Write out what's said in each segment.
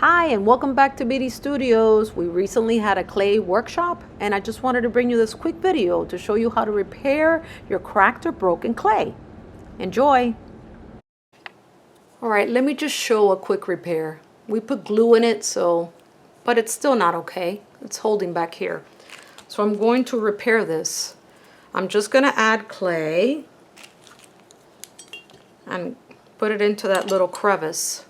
Hi, and welcome back to BD Studios. We recently had a clay workshop, and I just wanted to bring you this quick video to show you how to repair your cracked or broken clay. Enjoy! All right, let me just show a quick repair. We put glue in it, but it's still not okay. It's holding back here. So I'm going to repair this. I'm just going to add clay and put it into that little crevice.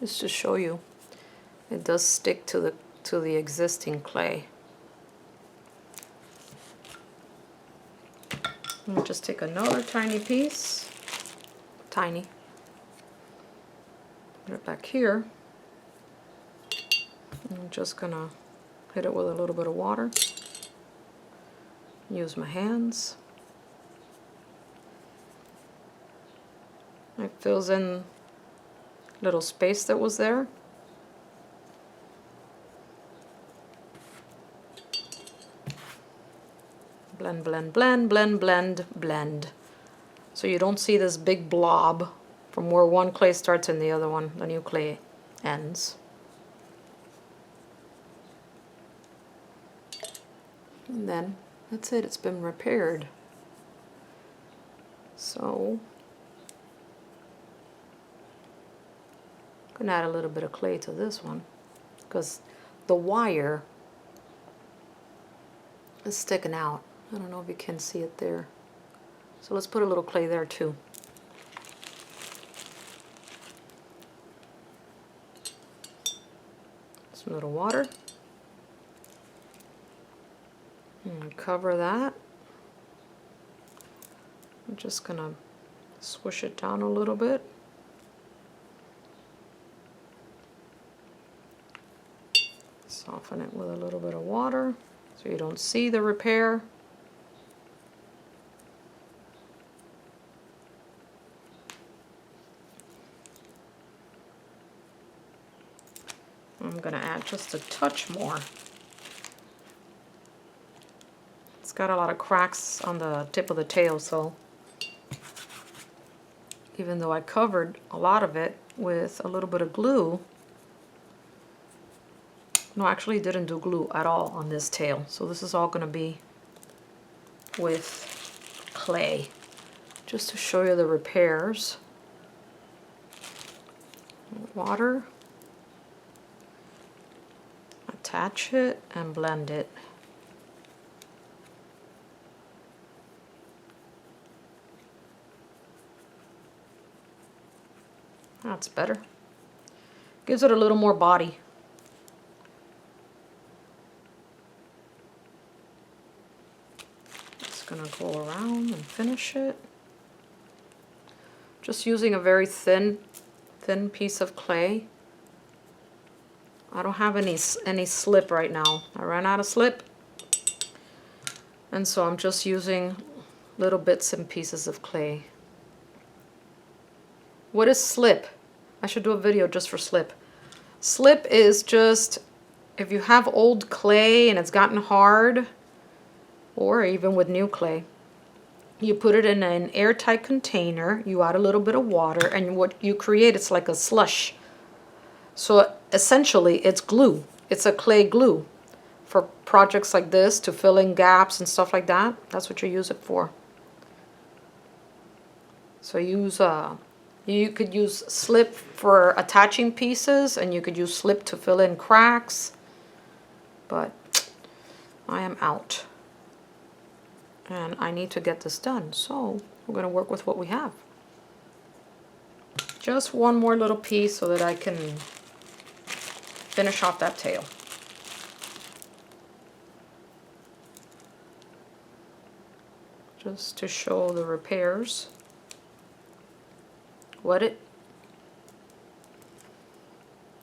Just to show you, it does stick to the existing clay. I'll just take another tiny piece, tiny, put it back here. I'm just gonna hit it with a little bit of water. Use my hands. It fills in little space that was there. Blend, blend, blend, blend, blend, blend. So you don't see this big blob from where one clay starts and the other one, the new clay, ends. And then that's it, it's been repaired. So I'm gonna add a little bit of clay to this one because the wire is sticking out. I don't know if you can see it there. So let's put a little clay there too. Some little water. And cover that. I'm just gonna swish it down a little bit. Soften it with a little bit of water so you don't see the repair. I'm gonna add just a touch more. It's got a lot of cracks on the tip of the tail, so even though I covered a lot of it with a little bit of glue, no, I actually didn't do glue at all on this tail. So this is all gonna be with clay, just to show you the repairs. Water, attach it and blend it. That's better. Gives it a little more body. Just gonna go around and finish it. Just using a very thin piece of clay. I don't have any slip right now. I ran out of slip. And so I'm just using little bits and pieces of clay. What is slip? I should do a video just for slip. Slip is just if you have old clay and it's gotten hard, or even with new clay, you put it in an airtight container, you add a little bit of water, and what you create, it's like a slush. So essentially it's glue. It's a clay glue for projects like this, to fill in gaps and stuff like that. That's what you use it for. So you could use slip for attaching pieces, and you could use slip to fill in cracks, but I am out. And I need to get this done, so we're going to work with what we have. Just one more little piece so that I can finish off that tail. Just to show the repairs. Wet it,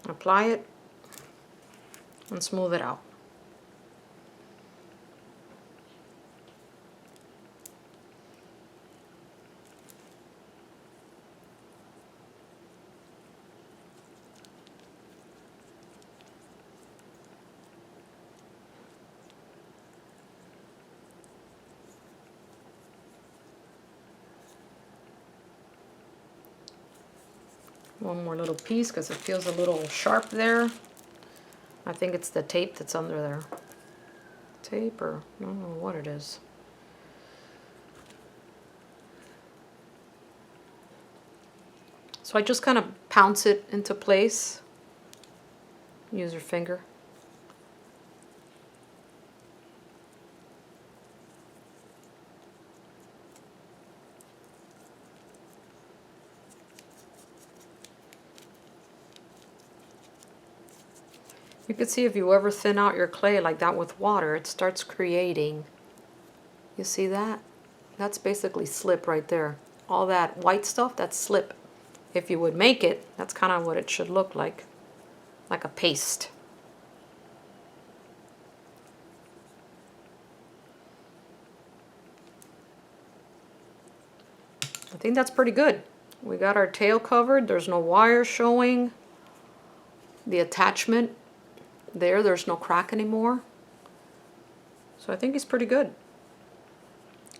apply it, and smooth it out. One more little piece because it feels a little sharp there. I think it's the tape that's under there. Tape, or I don't know what it is. So I just kind of pounce it into place. Use your finger. You can see if you ever thin out your clay like that with water, it starts creating. You see that? That's basically slip right there. All that white stuff, that's slip. If you would make it, that's kind of what it should look like a paste. I think that's pretty good. We got our tail covered. There's no wire showing. The attachment there's no crack anymore. So I think it's pretty good.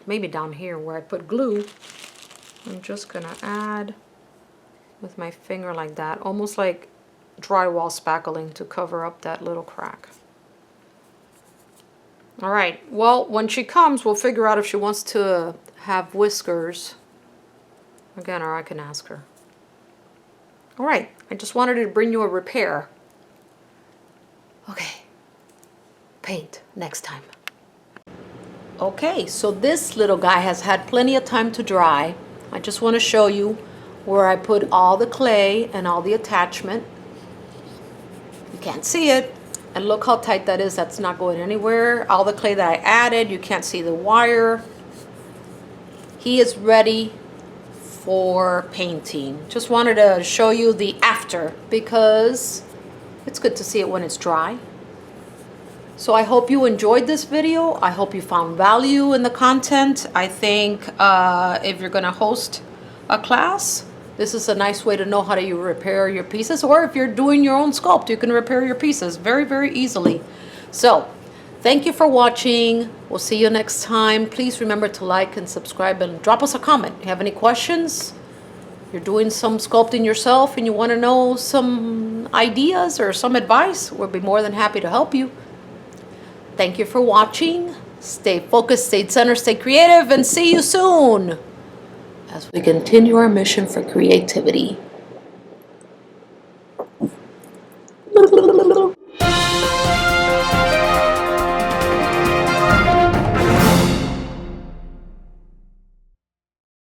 Maybe down here where I put glue, I'm just gonna add with my finger like that, almost like drywall spackling to cover up that little crack. All right, well, when she comes, we'll figure out if she wants to have whiskers again, or I can ask her. All right, I just wanted to bring you a repair. Okay, paint next time. Okay, so this little guy has had plenty of time to dry. I just want to show you where I put all the clay and all the attachment. You can't see it, and look how tight that is. That's not going anywhere. All the clay that I added, you can't see the wire. He is ready for painting. Just wanted to show you the after because it's good to see it when it's dry. So I hope you enjoyed this video. I hope you found value in the content. I think if you're gonna host a class, this is a nice way to know how to repair your pieces, or if you're doing your own sculpt, you can repair your pieces very, very easily. So thank you for watching. We'll see you next time. Please remember to like and subscribe and drop us a comment. If you have any questions, you're doing some sculpting yourself and you want to know some ideas or some advice, we'll be more than happy to help you. Thank you for watching. Stay focused, stay centered, stay creative, and see you soon as we continue our mission for creativity.